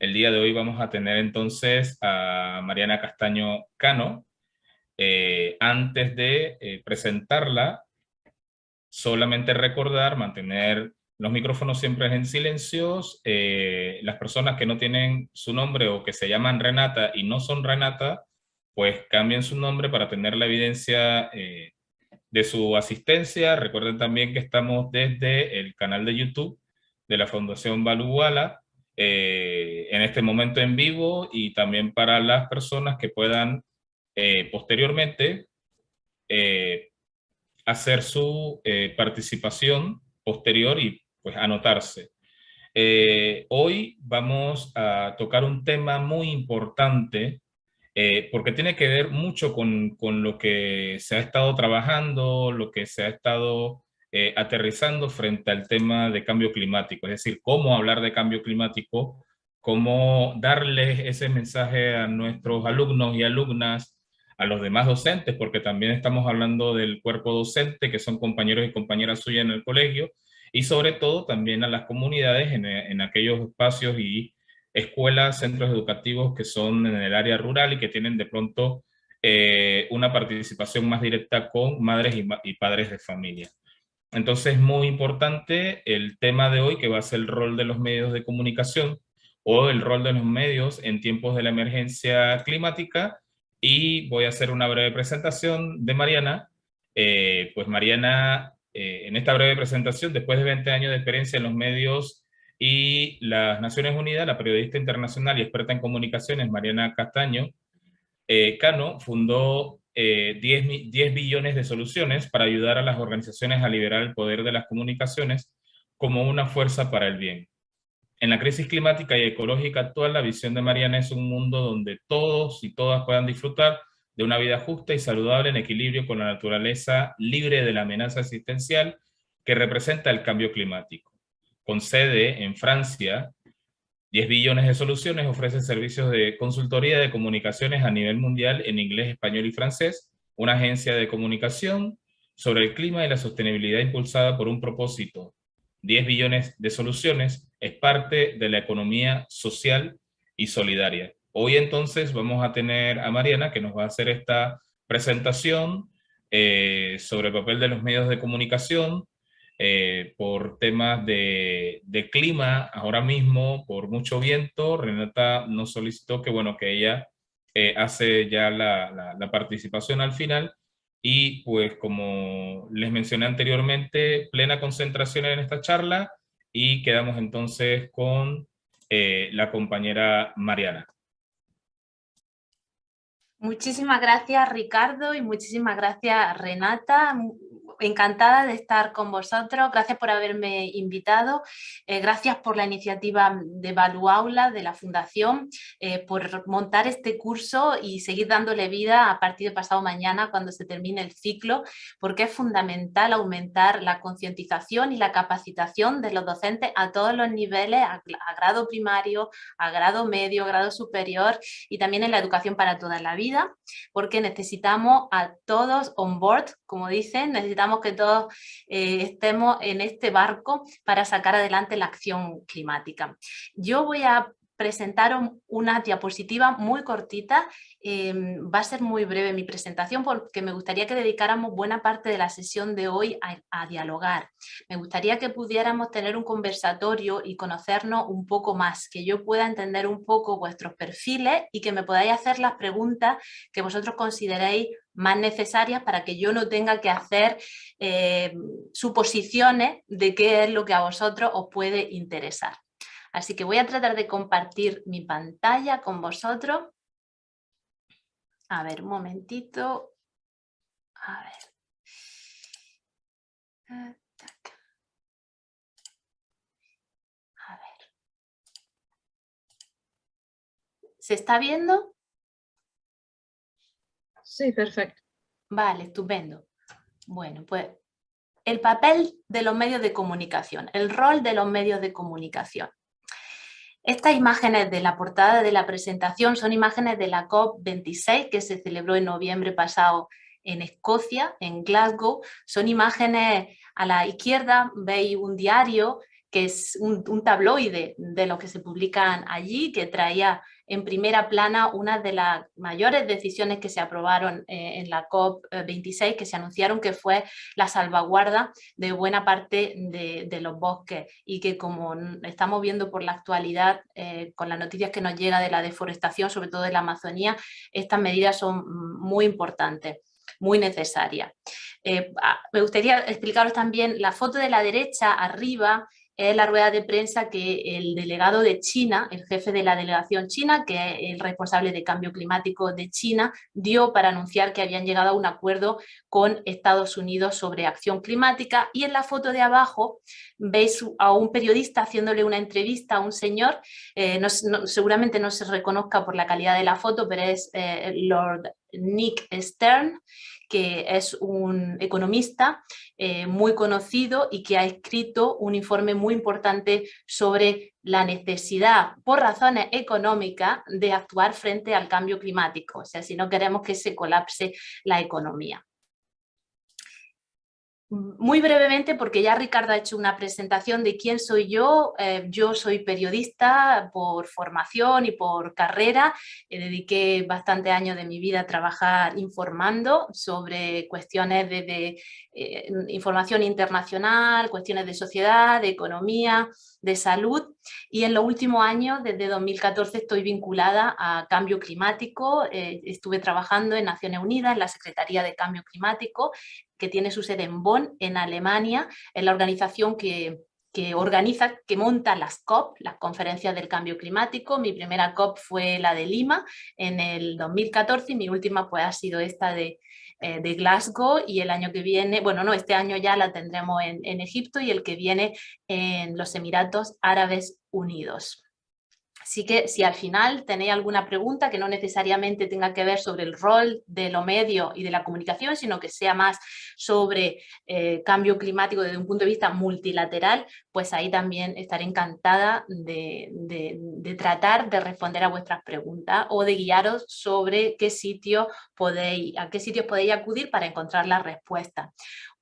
El día de hoy vamos a tener entonces a Mariana Castaño Cano. Antes de presentarla, solamente recordar, mantener los micrófonos siempre en silencios. Las personas que no tienen su nombre o que se llaman Renata y no son Renata, pues cambien su nombre para tener la evidencia de su asistencia. Recuerden también que estamos desde el canal de YouTube de la Fundación Baluwala, en este momento en vivo, y también para las personas que puedan posteriormente eh, hacer su participación posterior y pues anotarse. Hoy vamos a tocar un tema muy importante porque tiene que ver mucho con lo que se ha estado trabajando, lo que se ha estado aterrizando frente al tema de cambio climático, es decir, cómo hablar de cambio climático, cómo darles ese mensaje a nuestros alumnos y alumnas, a los demás docentes, porque también estamos hablando del cuerpo docente, que son compañeros y compañeras suyas en el colegio, y sobre todo también a las comunidades en aquellos espacios y escuelas, centros educativos que son en el área rural y que tienen de pronto una participación más directa con madres y padres de familia. Entonces, es muy importante el tema de hoy, que va a ser el rol de los medios de comunicación o el rol de los medios en tiempos de la emergencia climática. Y voy a hacer una breve presentación de Mariana. Pues Mariana, en esta breve presentación, después de 20 años de experiencia en los medios y las Naciones Unidas, la periodista internacional y experta en comunicaciones Mariana Castaño Cano fundó 10 billones de soluciones para ayudar a las organizaciones a liberar el poder de las comunicaciones como una fuerza para el bien. En la crisis climática y ecológica actual, la visión de Mariana es un mundo donde todos y todas puedan disfrutar de una vida justa y saludable en equilibrio con la naturaleza, libre de la amenaza existencial que representa el cambio climático. Con sede en Francia, 10 billones de soluciones ofrece servicios de consultoría de comunicaciones a nivel mundial en inglés, español y francés, una agencia de comunicación sobre el clima y la sostenibilidad impulsada por un propósito. 10 billones de soluciones es parte de la economía social y solidaria. Hoy entonces vamos a tener a Mariana, que nos va a hacer esta presentación sobre el papel de los medios de comunicación, por temas de clima, ahora mismo, por mucho viento. Renata nos solicitó que, bueno, que ella hace ya la participación al final. Y pues como les mencioné anteriormente, plena concentración en esta charla, y quedamos entonces con la compañera Mariana. Muchísimas gracias, Ricardo, y muchísimas gracias, Renata. Encantada de estar con vosotros. Gracias por haberme invitado. Gracias por la iniciativa de Baluaula, de la Fundación, por montar este curso y seguir dándole vida a partir de pasado mañana, cuando se termine el ciclo, porque es fundamental aumentar la concientización y la capacitación de los docentes a todos los niveles, a grado primario, a grado medio, grado superior, y también en la educación para toda la vida, porque necesitamos a todos on board, como dicen, necesitamos que todos estemos en este barco para sacar adelante la acción climática. Yo voy a presentaros una diapositiva muy cortita. Va a ser muy breve mi presentación porque me gustaría que dedicáramos buena parte de la sesión de hoy a dialogar. Me gustaría que pudiéramos tener un conversatorio y conocernos un poco más, que yo pueda entender un poco vuestros perfiles y que me podáis hacer las preguntas que vosotros consideréis más necesarias, para que yo no tenga que hacer suposiciones de qué es lo que a vosotros os puede interesar. Así que voy a tratar de compartir mi pantalla con vosotros. A ver, un momentito. A ver. A ver. ¿Se está viendo? Sí, perfecto. Vale, estupendo. Bueno, pues el papel de los medios de comunicación, el rol de los medios de comunicación. Estas imágenes de la portada de la presentación son imágenes de la COP26 que se celebró en noviembre pasado en Escocia, en Glasgow. Son imágenes, a la izquierda veis un diario que es un tabloide de lo que se publican allí, que traía en primera plana una de las mayores decisiones que se aprobaron en la COP26, que se anunciaron, que fue la salvaguarda de buena parte de los bosques, y que, como estamos viendo por la actualidad, con las noticias que nos llega de la deforestación, sobre todo de la Amazonía, estas medidas son muy importantes, muy necesarias. Me gustaría explicaros también la foto de la derecha arriba. Es la rueda de prensa que el delegado de China, el jefe de la delegación china, que es el responsable de cambio climático de China, dio para anunciar que habían llegado a un acuerdo con Estados Unidos sobre acción climática. Y en la foto de abajo veis a un periodista haciéndole una entrevista a un señor, seguramente no se reconozca por la calidad de la foto, pero es Lord Nick Stern, que es un economista muy conocido y que ha escrito un informe muy importante sobre la necesidad, por razones económicas, de actuar frente al cambio climático, o sea, si no queremos que se colapse la economía. Muy brevemente, porque ya Ricardo ha hecho una presentación de quién soy yo. Yo soy periodista por formación y por carrera. Dediqué bastantes años de mi vida a trabajar informando sobre cuestiones de información internacional, cuestiones de sociedad, de economía, de salud. Y en los últimos años, desde 2014, estoy vinculada a cambio climático. Estuve trabajando en Naciones Unidas, en la Secretaría de Cambio Climático, que tiene su sede en Bonn, en Alemania, en la organización que monta las COP, las conferencias del cambio climático. Mi primera COP fue la de Lima en el 2014 y mi última pues ha sido esta de Glasgow, y el año que viene, bueno, no, este año ya la tendremos en Egipto, y el que viene en los Emiratos Árabes Unidos. Así que si al final tenéis alguna pregunta que no necesariamente tenga que ver sobre el rol de los medios y de la comunicación, sino que sea más sobre cambio climático desde un punto de vista multilateral, pues ahí también estaré encantada de tratar de responder a vuestras preguntas o de guiaros sobre a qué sitios podéis acudir para encontrar la respuesta.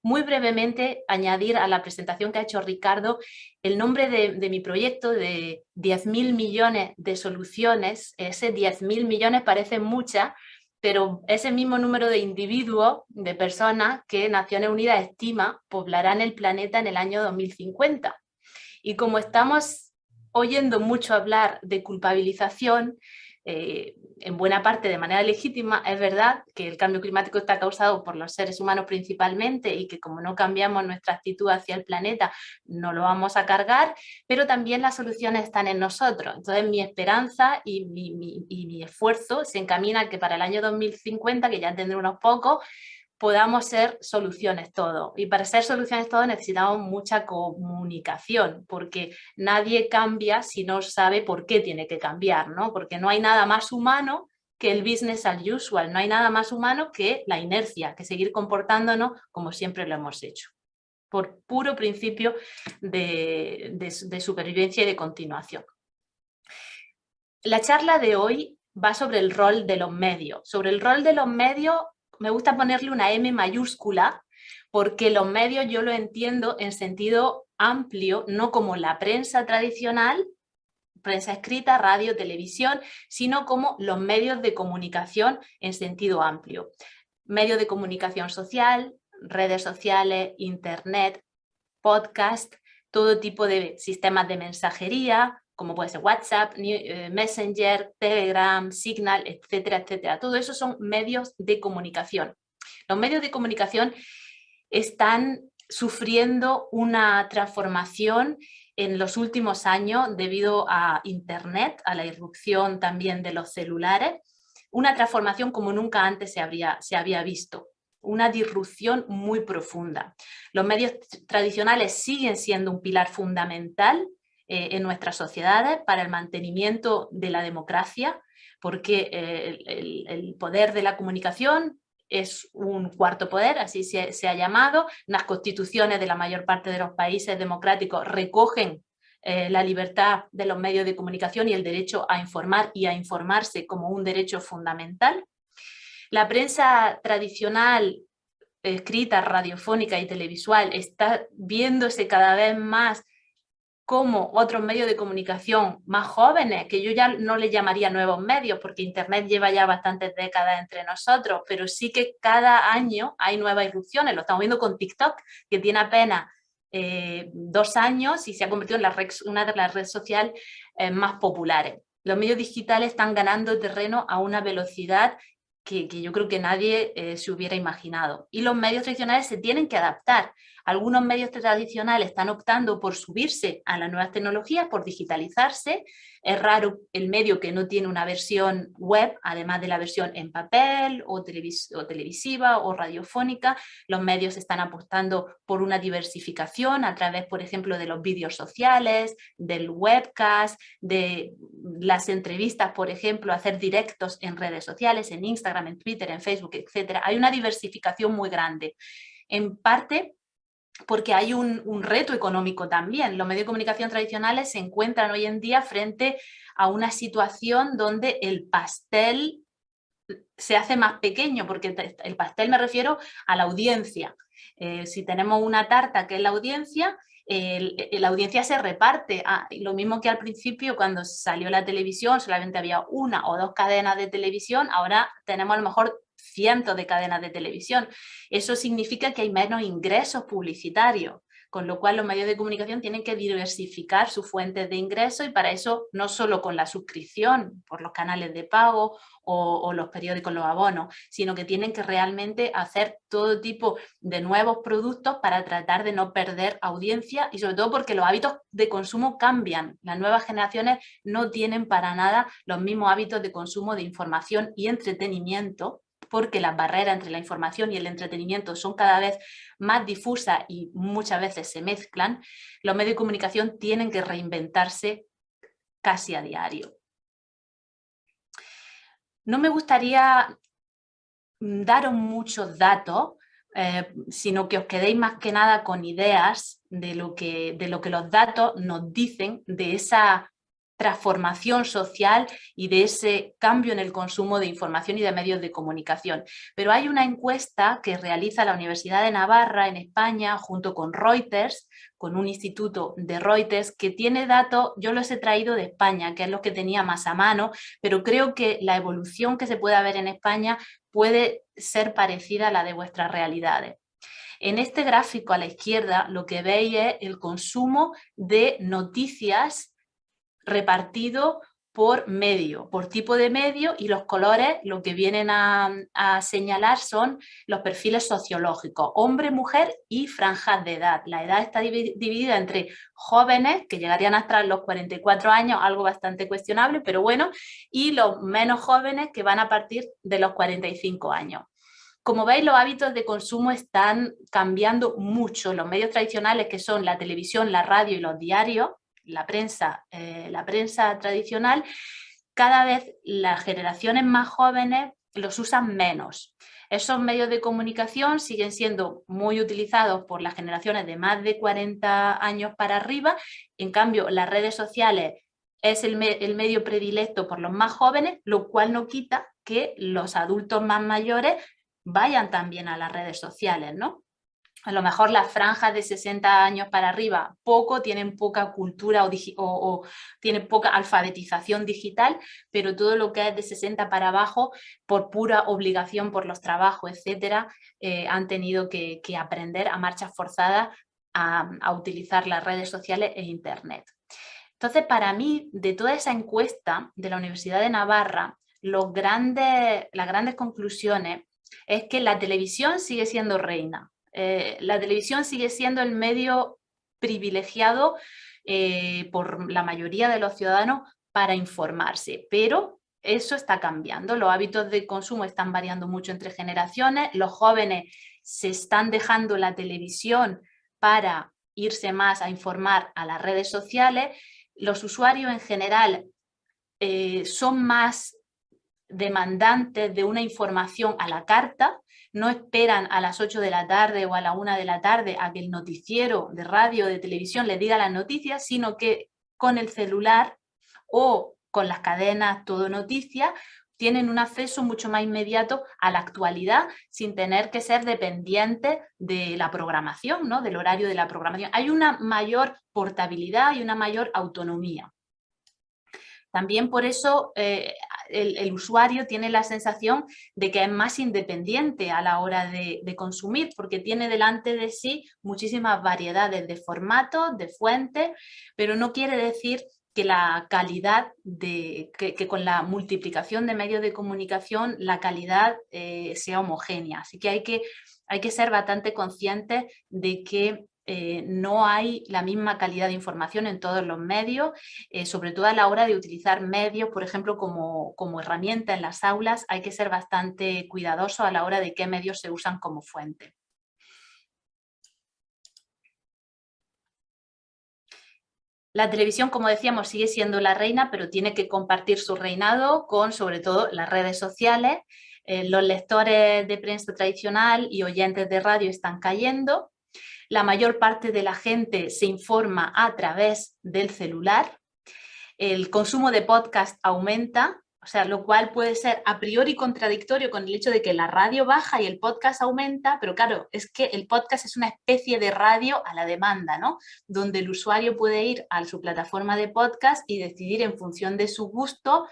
Muy brevemente, añadir a la presentación que ha hecho Ricardo el nombre de mi proyecto, de 10.000 millones de soluciones. Ese 10.000 millones parece mucha, pero es el mismo número de individuos, de personas, que Naciones Unidas estima poblarán el planeta en el año 2050. Y como estamos oyendo mucho hablar de culpabilización, en buena parte de manera legítima, es verdad que el cambio climático está causado por los seres humanos principalmente, y que como no cambiamos nuestra actitud hacia el planeta no lo vamos a cargar, pero también las soluciones están en nosotros. Entonces mi esperanza y mi esfuerzo se encamina a que para el año 2050, que ya tendré unos pocos, podamos ser soluciones todo. Y para ser soluciones todo necesitamos mucha comunicación, porque nadie cambia si no sabe por qué tiene que cambiar, ¿no? Porque no hay nada más humano que el business as usual, no hay nada más humano que la inercia, que seguir comportándonos como siempre lo hemos hecho, por puro principio de supervivencia y de continuación. La charla de hoy va sobre el rol de los medios. Sobre el rol de los medios me gusta ponerle una M mayúscula, porque los medios yo lo entiendo en sentido amplio, no como la prensa tradicional, prensa escrita, radio, televisión, sino como los medios de comunicación en sentido amplio. Medios de comunicación social, redes sociales, internet, podcast, todo tipo de sistemas de mensajería, como puede ser WhatsApp, Messenger, Telegram, Signal, etcétera, etcétera. Todo eso son medios de comunicación. Los medios de comunicación están sufriendo una transformación en los últimos años debido a Internet, a la irrupción también de los celulares, una transformación como nunca antes se había visto. Una disrupción muy profunda. Los medios tradicionales siguen siendo un pilar fundamental en nuestras sociedades para el mantenimiento de la democracia, porque el poder de la comunicación es un cuarto poder, así se ha llamado. Las constituciones de la mayor parte de los países democráticos recogen la libertad de los medios de comunicación y el derecho a informar y a informarse como un derecho fundamental. La prensa tradicional, escrita, radiofónica y televisual, está viéndose cada vez más como otros medios de comunicación más jóvenes, que yo ya no les llamaría nuevos medios, porque Internet lleva ya bastantes décadas entre nosotros, pero sí que cada año hay nuevas irrupciones. Lo estamos viendo con TikTok, que tiene apenas 2 años y se ha convertido en una de las redes sociales más populares. Los medios digitales están ganando terreno a una velocidad que yo creo que nadie se hubiera imaginado. Y los medios tradicionales se tienen que adaptar. Algunos medios tradicionales están optando por subirse a las nuevas tecnologías, por digitalizarse. Es raro el medio que no tiene una versión web, además de la versión en papel o televisiva o radiofónica. Los medios están apostando por una diversificación a través, por ejemplo, de los vídeos sociales, del webcast, de las entrevistas, por ejemplo, hacer directos en redes sociales, en Instagram, en Twitter, en Facebook, etc. Hay una diversificación muy grande. En parte porque hay un reto económico también. Los medios de comunicación tradicionales se encuentran hoy en día frente a una situación donde el pastel se hace más pequeño, porque el pastel me refiero a la audiencia. Si tenemos una tarta que es la audiencia se reparte. Lo mismo que al principio cuando salió la televisión solamente había 1 o 2 cadenas de televisión, ahora tenemos a lo mejor cientos de cadenas de televisión. Eso significa que hay menos ingresos publicitarios, con lo cual los medios de comunicación tienen que diversificar sus fuentes de ingresos y para eso no solo con la suscripción por los canales de pago o los periódicos, los abonos, sino que tienen que realmente hacer todo tipo de nuevos productos para tratar de no perder audiencia y sobre todo porque los hábitos de consumo cambian. Las nuevas generaciones no tienen para nada los mismos hábitos de consumo de información y entretenimiento, porque las barreras entre la información y el entretenimiento son cada vez más difusas y muchas veces se mezclan. Los medios de comunicación tienen que reinventarse casi a diario. No me gustaría daros muchos datos, sino que os quedéis más que nada con ideas de lo que los datos nos dicen de esa transformación social y de ese cambio en el consumo de información y de medios de comunicación. Pero hay una encuesta que realiza la Universidad de Navarra en España junto con Reuters, con un instituto de Reuters que tiene datos, yo los he traído de España, que es lo que tenía más a mano, pero creo que la evolución que se puede ver en España puede ser parecida a la de vuestras realidades. En este gráfico a la izquierda lo que veis es el consumo de noticias repartido por medio, por tipo de medio, y los colores lo que vienen a señalar son los perfiles sociológicos, hombre, mujer y franjas de edad. La edad está dividida entre jóvenes, que llegarían hasta los 44 años, algo bastante cuestionable, pero bueno, y los menos jóvenes, que van a partir de los 45 años. Como veis, los hábitos de consumo están cambiando mucho. Los medios tradicionales, que son la televisión, la radio y los diarios, la prensa tradicional, cada vez las generaciones más jóvenes los usan menos. Esos medios de comunicación siguen siendo muy utilizados por las generaciones de más de 40 años para arriba. En cambio, las redes sociales es el medio predilecto por los más jóvenes, lo cual no quita que los adultos más mayores vayan también a las redes sociales, ¿no? A lo mejor las franjas de 60 años para arriba tienen poca cultura o tienen poca alfabetización digital, pero todo lo que es de 60 para abajo, por pura obligación por los trabajos, etcétera, han tenido que aprender a marchas forzadas a utilizar las redes sociales e internet. Entonces, para mí, de toda esa encuesta de la Universidad de Navarra, las grandes conclusiones es que la televisión sigue siendo reina. La televisión sigue siendo el medio privilegiado por la mayoría de los ciudadanos para informarse, pero eso está cambiando. Los hábitos de consumo están variando mucho entre generaciones, los jóvenes se están dejando la televisión para irse más a informar a las redes sociales, los usuarios en general son más demandantes de una información a la carta, no esperan a las 8 de la tarde o a la 1 de la tarde a que el noticiero de radio o de televisión les diga las noticias, sino que con el celular o con las cadenas Todo Noticias tienen un acceso mucho más inmediato a la actualidad sin tener que ser dependientes de la programación, ¿no? Del horario de la programación. Hay una mayor portabilidad y una mayor autonomía. También por eso el usuario tiene la sensación de que es más independiente a la hora de consumir, porque tiene delante de sí muchísimas variedades de formatos, de fuentes, pero no quiere decir que la calidad, que con la multiplicación de medios de comunicación la calidad sea homogénea. Así que hay que ser bastante conscientes de que no hay la misma calidad de información en todos los medios, sobre todo a la hora de utilizar medios, por ejemplo, como herramienta en las aulas, hay que ser bastante cuidadosos a la hora de qué medios se usan como fuente. La televisión, como decíamos, sigue siendo la reina, pero tiene que compartir su reinado con, sobre todo, las redes sociales. Los lectores de prensa tradicional y oyentes de radio están cayendo. La mayor parte de la gente se informa a través del celular. El consumo de podcast aumenta, o sea, lo cual puede ser a priori contradictorio con el hecho de que la radio baja y el podcast aumenta, pero claro, es que el podcast es una especie de radio a la demanda, ¿no? Donde el usuario puede ir a su plataforma de podcast y decidir en función de su gusto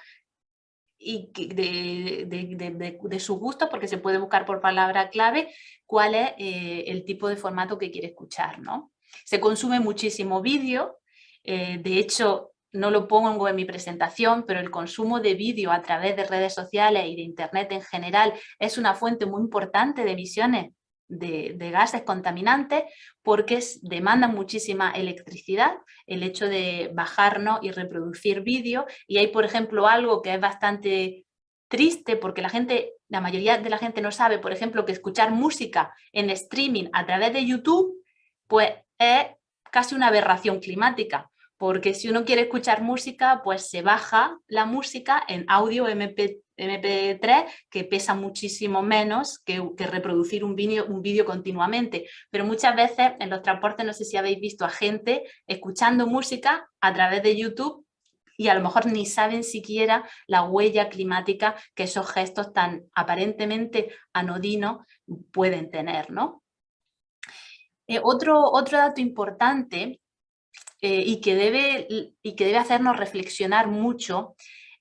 y de su gusto, porque se puede buscar por palabra clave cuál es el tipo de formato que quiere escuchar, ¿no? Se consume muchísimo vídeo, de hecho no lo pongo en mi presentación, pero el consumo de vídeo a través de redes sociales y de internet en general es una fuente muy importante de emisiones de gases contaminantes porque demandan muchísima electricidad el hecho de bajarnos y reproducir vídeo, y hay, por ejemplo, algo que es bastante triste porque la mayoría de la gente no sabe, por ejemplo, que escuchar música en streaming a través de YouTube pues es casi una aberración climática, porque si uno quiere escuchar música, pues se baja la música en audio MP3, que pesa muchísimo menos que reproducir un vídeo continuamente. Pero muchas veces en los transportes, no sé si habéis visto a gente escuchando música a través de YouTube y a lo mejor ni saben siquiera la huella climática que esos gestos tan aparentemente anodinos pueden tener, ¿no? Otro dato importante y que debe hacernos reflexionar mucho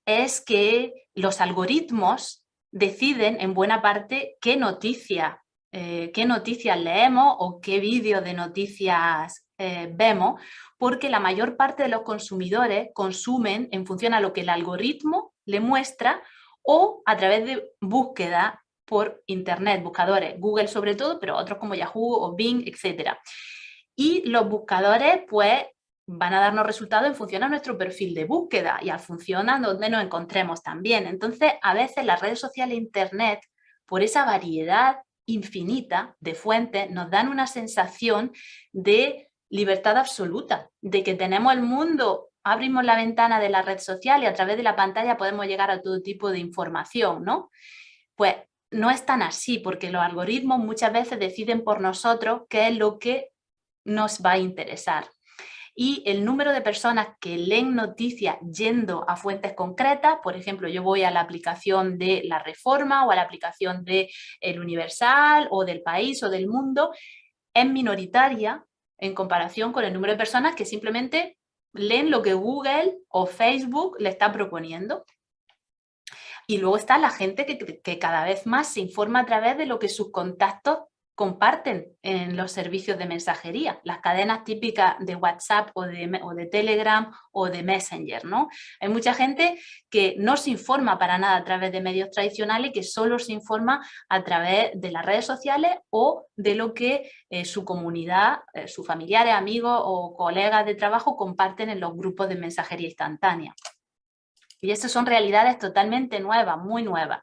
es que los algoritmos deciden en buena parte qué noticias leemos o qué vídeos de noticias vemos, porque la mayor parte de los consumidores consumen en función a lo que el algoritmo le muestra o a través de búsqueda por internet, buscadores, Google sobre todo, pero otros como Yahoo o Bing, etc. Y los buscadores, pues, van a darnos resultados en función a nuestro perfil de búsqueda y a función a donde nos encontremos también. Entonces, a veces las redes sociales e internet, por esa variedad infinita de fuentes, nos dan una sensación de libertad absoluta, de que tenemos el mundo, abrimos la ventana de la red social y a través de la pantalla podemos llegar a todo tipo de información, ¿no? Pues no es tan así, porque los algoritmos muchas veces deciden por nosotros qué es lo que nos va a interesar. Y el número de personas que leen noticias yendo a fuentes concretas, por ejemplo, yo voy a la aplicación de La Reforma o a la aplicación de El Universal o del País o del Mundo, es minoritaria en comparación con el número de personas que simplemente leen lo que Google o Facebook le está proponiendo. Y luego está la gente que cada vez más se informa a través de lo que sus contactos comparten en los servicios de mensajería, las cadenas típicas de WhatsApp o de Telegram o de Messenger, ¿no? Hay mucha gente que no se informa para nada a través de medios tradicionales y que solo se informa a través de las redes sociales o de lo que su comunidad, sus familiares, amigos o colegas de trabajo comparten en los grupos de mensajería instantánea. Y estas son realidades totalmente nuevas, muy nuevas.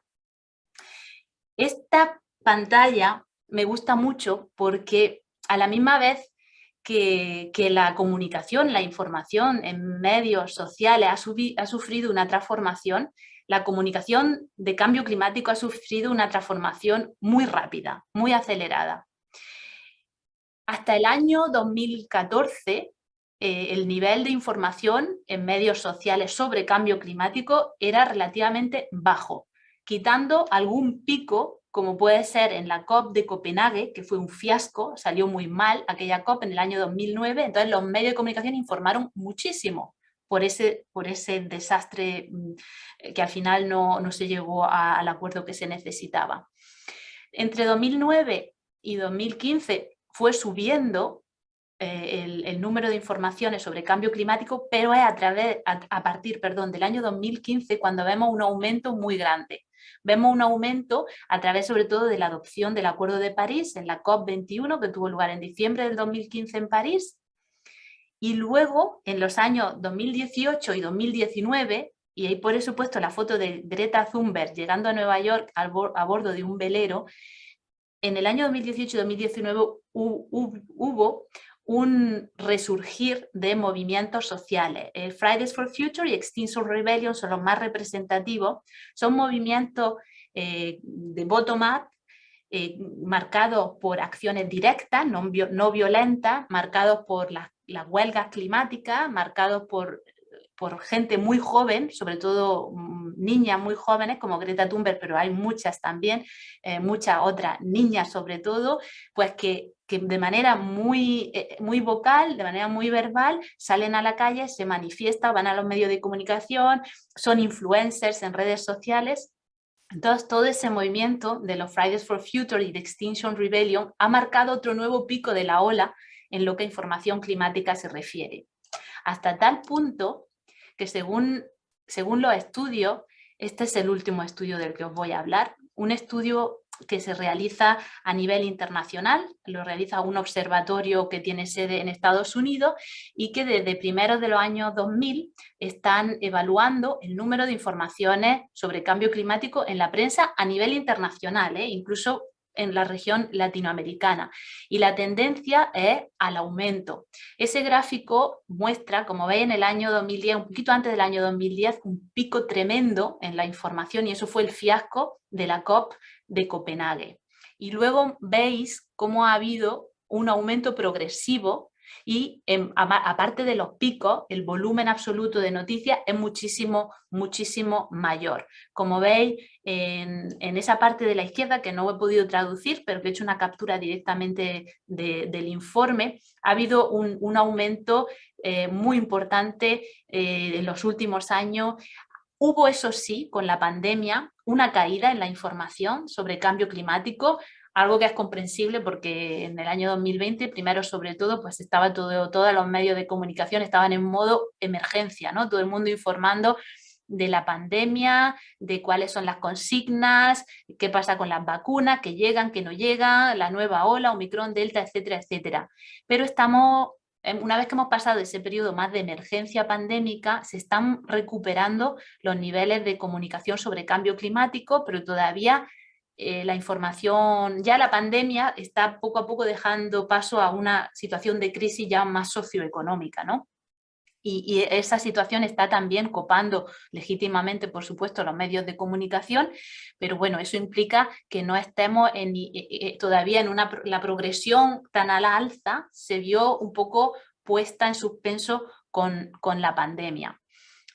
Esta pantalla me gusta mucho porque a la misma vez que la comunicación, la información en medios sociales ha sufrido una transformación, la comunicación de cambio climático ha sufrido una transformación muy rápida, muy acelerada. Hasta el año 2014, el nivel de información en medios sociales sobre cambio climático era relativamente bajo. quitando algún pico, como puede ser en la COP de Copenhague, que fue un fiasco, salió muy mal aquella COP en el año 2009, entonces los medios de comunicación informaron muchísimo por ese desastre que al final no se llegó al acuerdo que se necesitaba. Entre 2009 y 2015 fue subiendo el número de informaciones sobre cambio climático, pero es a partir del año 2015 cuando vemos un aumento muy grande. Vemos un aumento a través sobre todo de la adopción del Acuerdo de París en la COP21, que tuvo lugar en diciembre del 2015 en París, y luego en los años 2018 y 2019, y ahí por eso he puesto la foto de Greta Thunberg llegando a Nueva York a bordo de un velero. En el año 2018 y 2019 hubo un resurgir de movimientos sociales. Fridays for Future y Extinction Rebellion son los más representativos. Son movimientos de bottom-up, marcados por acciones directas, no violentas, marcados por las huelgas climáticas, marcados por gente muy joven, sobre todo niñas muy jóvenes como Greta Thunberg, pero hay muchas también, muchas otras niñas sobre todo, pues que de manera muy vocal, de manera muy verbal, salen a la calle, se manifiestan, van a los medios de comunicación, son influencers en redes sociales. Entonces, todo ese movimiento de los Fridays for Future y de Extinction Rebellion ha marcado otro nuevo pico de la ola en lo que a información climática se refiere. Hasta tal punto que según los estudios, este es el último estudio del que os voy a hablar, un estudio que se realiza a nivel internacional, lo realiza un observatorio que tiene sede en Estados Unidos y que desde primeros de los años 2000 están evaluando el número de informaciones sobre cambio climático en la prensa a nivel internacional, incluso en la región latinoamericana, y la tendencia es al aumento. Ese gráfico muestra, como veis, en el año 2010, un poquito antes del año 2010, un pico tremendo en la información, y eso fue el fiasco de la COP de Copenhague. Y luego veis cómo ha habido un aumento progresivo y aparte de los picos, el volumen absoluto de noticias es muchísimo, muchísimo mayor. Como veis, en esa parte de la izquierda, que no he podido traducir, pero que he hecho una captura directamente del informe, ha habido un aumento muy importante en los últimos años. Hubo, eso sí, con la pandemia, una caída en la información sobre cambio climático, algo que es comprensible porque en el año 2020, primero sobre todo, pues estaba todos los medios de comunicación estaban en modo emergencia, ¿no? Todo el mundo informando de la pandemia, de cuáles son las consignas, qué pasa con las vacunas, que llegan, que no llegan, la nueva ola, Omicron, Delta, etcétera, etcétera. Pero una vez que hemos pasado ese periodo más de emergencia pandémica, se están recuperando los niveles de comunicación sobre cambio climático, pero todavía la información, ya la pandemia está poco a poco dejando paso a una situación de crisis ya más socioeconómica, ¿no? Y esa situación está también copando legítimamente, por supuesto, los medios de comunicación, pero bueno, eso implica que no estemos todavía en la progresión tan a la alza, se vio un poco puesta en suspenso con la pandemia.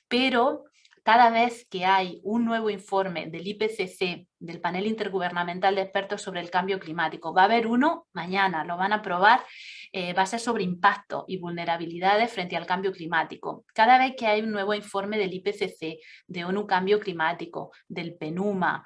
Pero cada vez que hay un nuevo informe del IPCC, del Panel Intergubernamental de Expertos sobre el Cambio Climático, va a haber uno mañana, lo van a aprobar, va a ser sobre impacto y vulnerabilidades frente al cambio climático. Cada vez que hay un nuevo informe del IPCC, de ONU Cambio Climático, del PNUMA,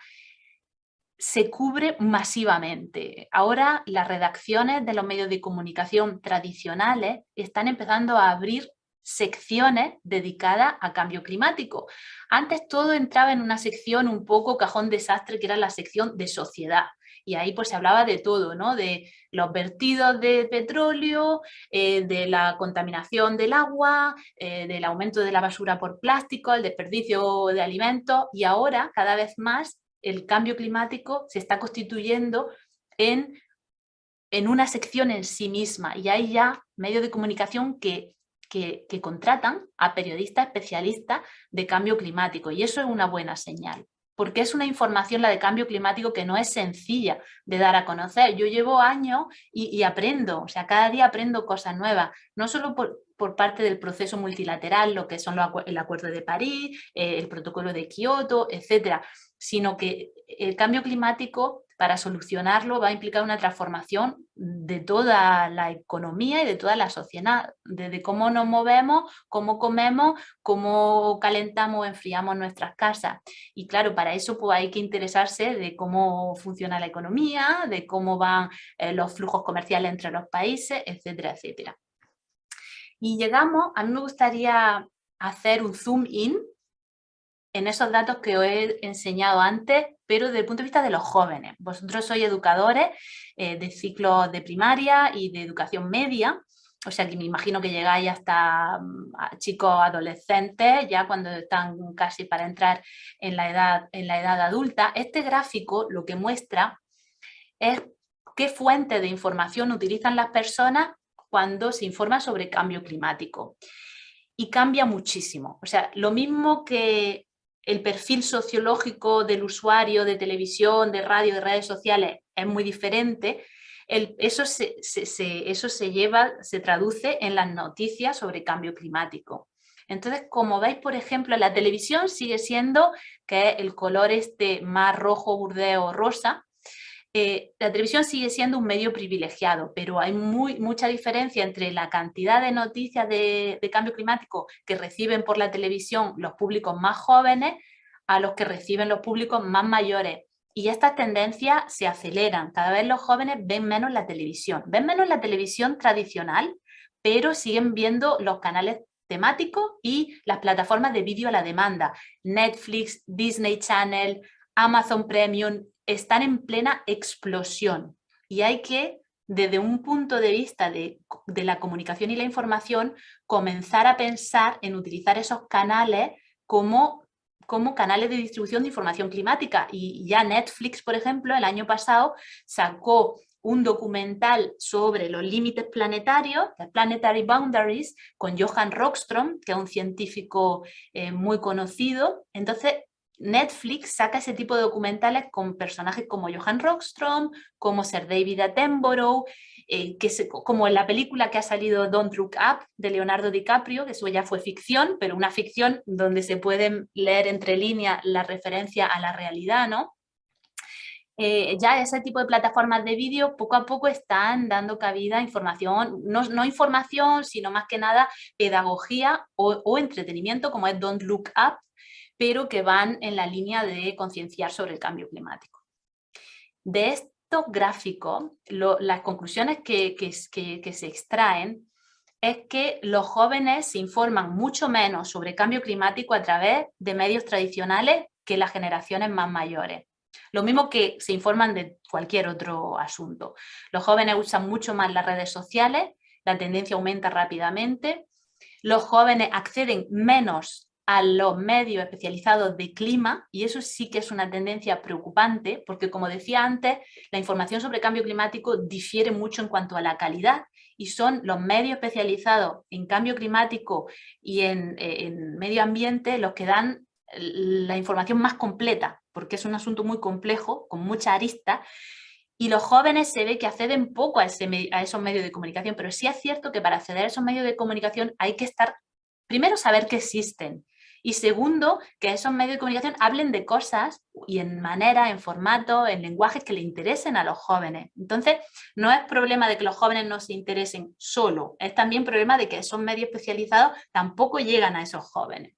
se cubre masivamente. Ahora las redacciones de los medios de comunicación tradicionales están empezando a abrir secciones dedicadas a cambio climático. Antes todo entraba en una sección un poco cajón desastre, que era la sección de sociedad. Y ahí pues se hablaba de todo, ¿no? De los vertidos de petróleo, de la contaminación del agua, del aumento de la basura por plástico, el desperdicio de alimentos, y ahora cada vez más el cambio climático se está constituyendo en una sección en sí misma, y hay ya medios de comunicación que contratan a periodistas especialistas de cambio climático, y eso es una buena señal. porque es una información, la de cambio climático, que no es sencilla de dar a conocer. Yo llevo años y aprendo, o sea, cada día aprendo cosas nuevas, no solo por parte del proceso multilateral, lo que son el Acuerdo de París, el Protocolo de Kioto, etcétera, sino que el cambio climático, para solucionarlo, va a implicar una transformación de toda la economía y de toda la sociedad, desde cómo nos movemos, cómo comemos, cómo calentamos o enfriamos nuestras casas. Y claro, para eso pues, hay que interesarse de cómo funciona la economía, de cómo van los flujos comerciales entre los países, etcétera, etcétera. Y llegamos, a mí me gustaría hacer un zoom in en esos datos que os he enseñado antes, pero desde el punto de vista de los jóvenes. Vosotros sois educadores de ciclos de primaria y de educación media, o sea que me imagino que llegáis hasta chicos adolescentes, ya cuando están casi para entrar en la edad adulta. Este gráfico lo que muestra es qué fuente de información utilizan las personas cuando se informa sobre cambio climático. Y cambia muchísimo. O sea, lo mismo que el perfil sociológico del usuario de televisión, de radio, de redes sociales es muy diferente, eso se traduce en las noticias sobre cambio climático. Entonces, como veis, por ejemplo, la televisión sigue siendo, que es el color este más rojo, burdeo, rosa. La televisión sigue siendo un medio privilegiado, pero hay mucha diferencia entre la cantidad de noticias de cambio climático que reciben por la televisión los públicos más jóvenes a los que reciben los públicos más mayores. Y estas tendencias se aceleran. Cada vez los jóvenes ven menos la televisión. Ven menos la televisión tradicional, pero siguen viendo los canales temáticos y las plataformas de vídeo a la demanda. Netflix, Disney Channel, Amazon Premium, están en plena explosión y hay que, desde un punto de vista de la comunicación y la información, comenzar a pensar en utilizar esos canales como canales de distribución de información climática. Y ya Netflix, por ejemplo, el año pasado sacó un documental sobre los límites planetarios, The Planetary Boundaries, con Johan Rockström, que es un científico muy conocido. Entonces, Netflix saca ese tipo de documentales con personajes como Johan Rockström, como Sir David Attenborough, como en la película que ha salido Don't Look Up de Leonardo DiCaprio, que eso ya fue ficción, pero una ficción donde se pueden leer entre líneas la referencia a la realidad, ¿no? Ya ese tipo de plataformas de vídeo poco a poco están dando cabida a información, no información, sino más que nada pedagogía o entretenimiento, como es Don't Look Up, pero que van en la línea de concienciar sobre el cambio climático. De estos gráficos, las conclusiones que se extraen es que los jóvenes se informan mucho menos sobre cambio climático a través de medios tradicionales que las generaciones más mayores. Lo mismo que se informan de cualquier otro asunto. Los jóvenes usan mucho más las redes sociales, la tendencia aumenta rápidamente, los jóvenes acceden menos a los medios especializados de clima, y eso sí que es una tendencia preocupante, porque como decía antes, la información sobre cambio climático difiere mucho en cuanto a la calidad, y son los medios especializados en cambio climático y en medio ambiente los que dan la información más completa, porque es un asunto muy complejo, con mucha arista, y los jóvenes se ve que acceden poco a esos medios de comunicación, pero sí es cierto que para acceder a esos medios de comunicación hay que primero saber que existen, y segundo, que esos medios de comunicación hablen de cosas y en manera, en formato, en lenguajes que le interesen a los jóvenes. Entonces, no es problema de que los jóvenes no se interesen solo, es también problema de que esos medios especializados tampoco llegan a esos jóvenes.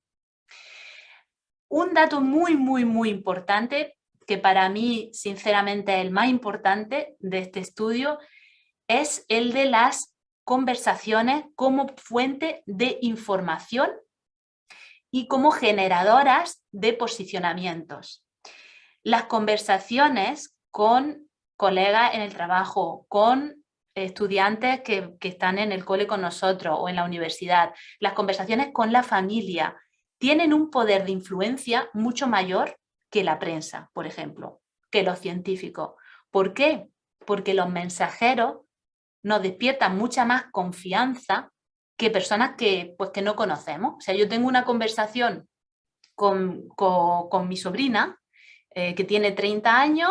Un dato muy, muy, muy importante, que para mí, sinceramente, es el más importante de este estudio, es el de las conversaciones como fuente de información y como generadoras de posicionamientos. Las conversaciones con colegas en el trabajo, con estudiantes que están en el cole con nosotros o en la universidad, las conversaciones con la familia, tienen un poder de influencia mucho mayor que la prensa, por ejemplo, que los científicos. ¿Por qué? Porque los mensajeros nos despiertan mucha más confianza que personas que no conocemos. O sea, yo tengo una conversación con mi sobrina que tiene 30 años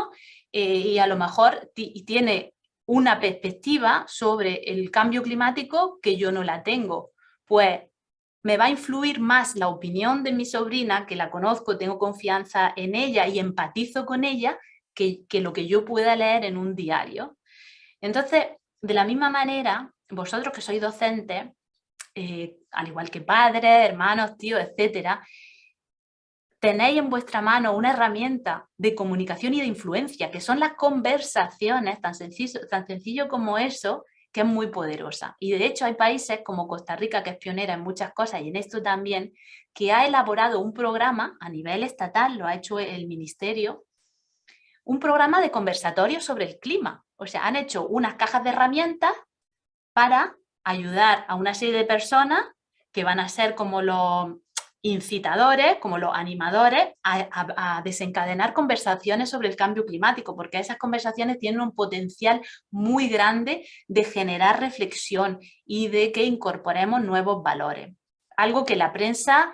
y a lo mejor tiene una perspectiva sobre el cambio climático que yo no la tengo. Pues me va a influir más la opinión de mi sobrina, que la conozco, tengo confianza en ella y empatizo con ella, que lo que yo pueda leer en un diario. Entonces, de la misma manera, vosotros que sois docentes, al igual que padres, hermanos, tíos, etcétera, tenéis en vuestra mano una herramienta de comunicación y de influencia, que son las conversaciones, tan sencillo como eso, que es muy poderosa. Y de hecho hay países como Costa Rica, que es pionera en muchas cosas y en esto también, que ha elaborado un programa a nivel estatal, lo ha hecho el ministerio, un programa de conversatorio sobre el clima. O sea, han hecho unas cajas de herramientas para ayudar a una serie de personas que van a ser como los incitadores, como los animadores, a desencadenar conversaciones sobre el cambio climático, porque esas conversaciones tienen un potencial muy grande de generar reflexión y de que incorporemos nuevos valores. Algo que la prensa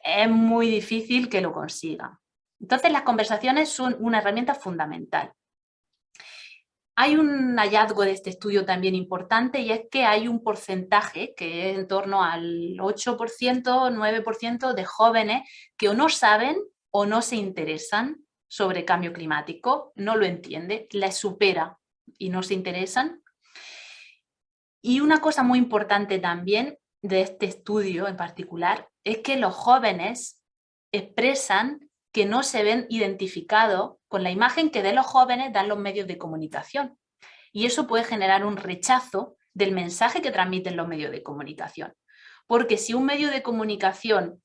es muy difícil que lo consiga. Entonces, las conversaciones son una herramienta fundamental. Hay un hallazgo de este estudio también importante y es que hay un porcentaje que es en torno al 8%, 9% de jóvenes que o no saben o no se interesan sobre cambio climático, no lo entiende, les supera y no se interesan. Y una cosa muy importante también de este estudio en particular es que los jóvenes expresan que no se ven identificados con la imagen que de los jóvenes dan los medios de comunicación. Y eso puede generar un rechazo del mensaje que transmiten los medios de comunicación. Porque si un medio de comunicación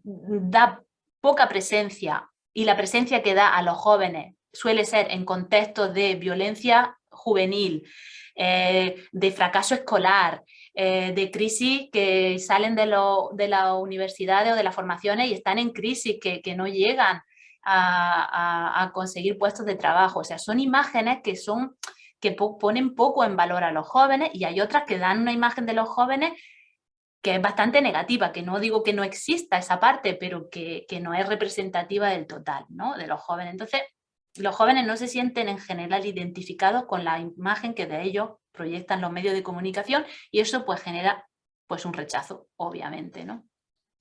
da poca presencia y la presencia que da a los jóvenes suele ser en contextos de violencia juvenil, de fracaso escolar, de crisis que salen de las universidades o de las formaciones y están en crisis, que no llegan a conseguir puestos de trabajo. O sea, son imágenes que ponen poco en valor a los jóvenes y hay otras que dan una imagen de los jóvenes que es bastante negativa, que no digo que no exista esa parte, pero que no es representativa del total, ¿no? De los jóvenes. Entonces, los jóvenes no se sienten en general identificados con la imagen que de ellos proyectan los medios de comunicación y eso pues genera pues un rechazo, obviamente, ¿no?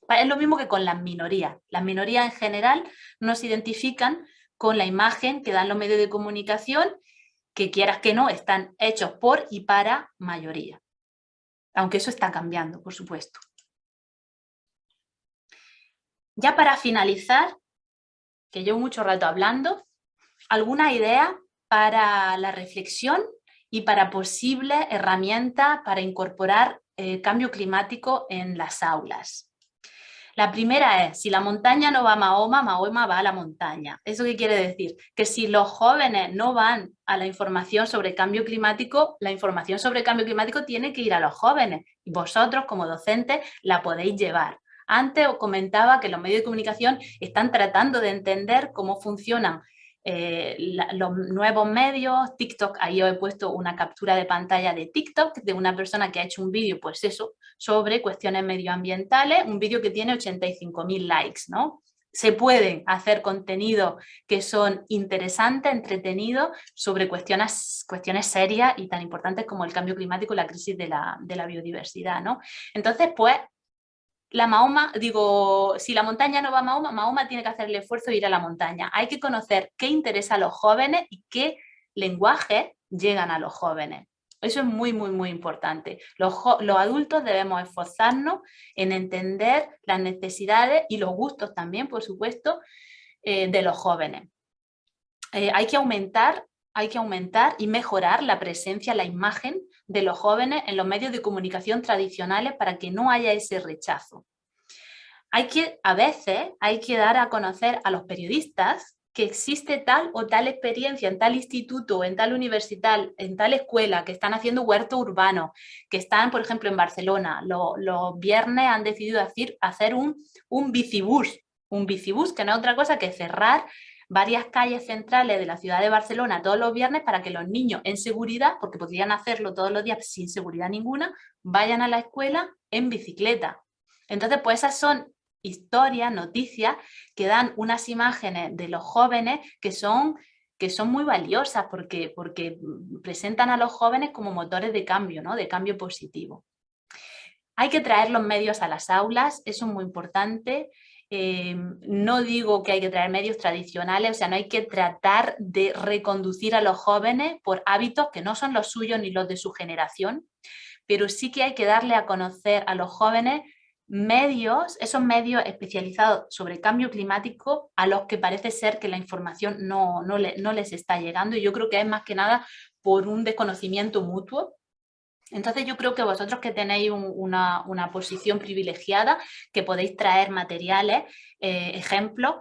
Es lo mismo que con las minorías. Las minorías en general no se identifican con la imagen que dan los medios de comunicación, que quieras que no, están hechos por y para mayoría. Aunque eso está cambiando, por supuesto. Ya para finalizar, que llevo mucho rato hablando, alguna idea para la reflexión y para posibles herramientas para incorporar el cambio climático en las aulas. La primera es, si la montaña no va a Mahoma, Mahoma va a la montaña. ¿Eso qué quiere decir? Que si los jóvenes no van a la información sobre cambio climático, la información sobre cambio climático tiene que ir a los jóvenes. Y vosotros, como docentes, la podéis llevar. Antes os comentaba que los medios de comunicación están tratando de entender cómo funcionan los nuevos medios. TikTok, ahí os he puesto una captura de pantalla de TikTok de una persona que ha hecho un vídeo, pues eso, sobre cuestiones medioambientales, un vídeo que tiene 85.000 likes, ¿no? Se pueden hacer contenidos que son interesantes, entretenidos, sobre cuestiones serias y tan importantes como el cambio climático y la crisis de la biodiversidad, ¿no? Entonces, pues, si la montaña no va a Mahoma, Mahoma tiene que hacer el esfuerzo de ir a la montaña. Hay que conocer qué interesa a los jóvenes y qué lenguajes llegan a los jóvenes. Eso es muy, muy, muy importante. Los adultos debemos esforzarnos en entender las necesidades y los gustos también, por supuesto, de los jóvenes. Hay que aumentar y mejorar la presencia, la imagen de los jóvenes en los medios de comunicación tradicionales para que no haya ese rechazo. A veces hay que dar a conocer a los periodistas que existe tal o tal experiencia en tal instituto, en tal universidad, en tal escuela, que están haciendo huerto urbano, que están, por ejemplo, en Barcelona. Los viernes han decidido hacer un bicibús, que no es otra cosa que cerrar varias calles centrales de la ciudad de Barcelona todos los viernes para que los niños en seguridad, porque podrían hacerlo todos los días sin seguridad ninguna, vayan a la escuela en bicicleta. Entonces, pues esas son historias, noticias que dan unas imágenes de los jóvenes que son muy valiosas porque presentan a los jóvenes como motores de cambio, ¿no? De cambio positivo. Hay que traer los medios a las aulas, eso es muy importante. No digo que hay que traer medios tradicionales, o sea, no hay que tratar de reconducir a los jóvenes por hábitos que no son los suyos ni los de su generación, pero sí que hay que darle a conocer a los jóvenes medios, esos medios especializados sobre cambio climático a los que parece ser que la información no les está llegando, y yo creo que es más que nada por un desconocimiento mutuo. Entonces yo creo que vosotros que tenéis una posición privilegiada, que podéis traer materiales, ejemplos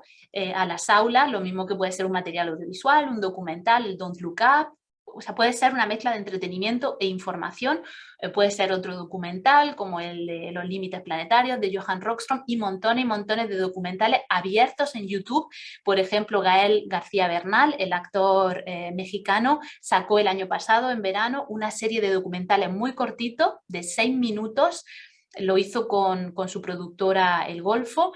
a las aulas, lo mismo que puede ser un material audiovisual, un documental, el Don't Look Up, o sea, puede ser una mezcla de entretenimiento e información, puede ser otro documental como el de Los Límites Planetarios de Johan Rockström, y montones de documentales abiertos en YouTube. Por ejemplo, Gael García Bernal, el actor mexicano, sacó el año pasado, en verano, una serie de documentales muy cortitos, de 6 minutos, lo hizo con su productora El Golfo,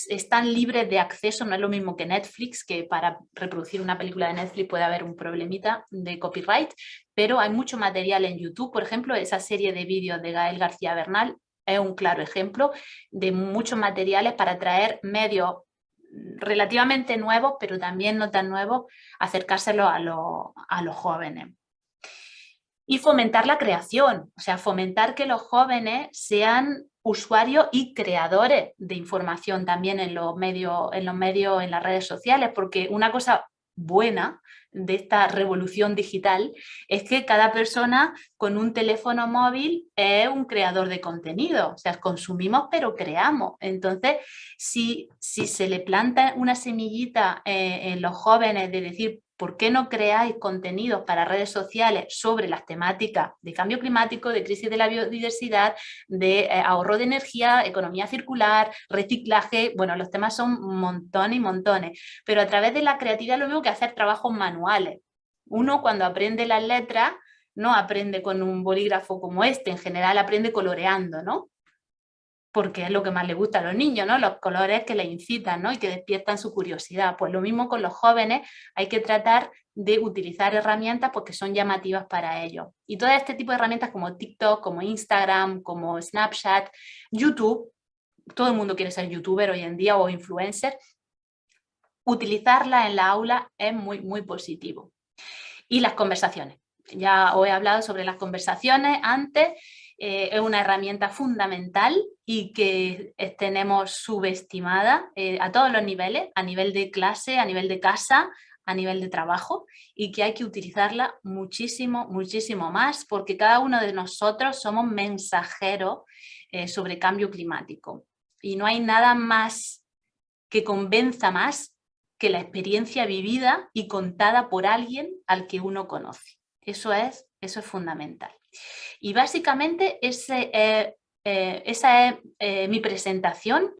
están libres de acceso, no es lo mismo que Netflix, que para reproducir una película de Netflix puede haber un problemita de copyright, pero hay mucho material en YouTube. Por ejemplo, esa serie de vídeos de Gael García Bernal es un claro ejemplo de muchos materiales para traer medios relativamente nuevos, pero también no tan nuevos, acercárselo a los jóvenes. Y fomentar la creación, o sea, fomentar que los jóvenes sean usuarios y creadores de información también en los medios, en las redes sociales, porque una cosa buena de esta revolución digital es que cada persona con un teléfono móvil es un creador de contenido, o sea, consumimos pero creamos. Entonces, si se le planta una semillita en los jóvenes de decir, ¿por qué no creáis contenidos para redes sociales sobre las temáticas de cambio climático, de crisis de la biodiversidad, de ahorro de energía, economía circular, reciclaje? Bueno, los temas son montones y montones, pero a través de la creatividad lo mismo que hacer trabajos manuales. Uno cuando aprende las letras no aprende con un bolígrafo como este, en general aprende coloreando, ¿no? Porque es lo que más les gusta a los niños, ¿no? Los colores que les incitan, ¿no? Y que despiertan su curiosidad. Pues lo mismo con los jóvenes, hay que tratar de utilizar herramientas porque son llamativas para ellos. Y todo este tipo de herramientas como TikTok, como Instagram, como Snapchat, YouTube, todo el mundo quiere ser youtuber hoy en día o influencer, utilizarla en la aula es muy, muy positivo. Y las conversaciones. Ya os he hablado sobre las conversaciones antes. Es una herramienta fundamental y que tenemos subestimada a todos los niveles, a nivel de clase, a nivel de casa, a nivel de trabajo, y que hay que utilizarla muchísimo, muchísimo más, porque cada uno de nosotros somos mensajeros sobre cambio climático. Y no hay nada más que convenza más que la experiencia vivida y contada por alguien al que uno conoce. Eso es fundamental. Y básicamente esa es mi presentación.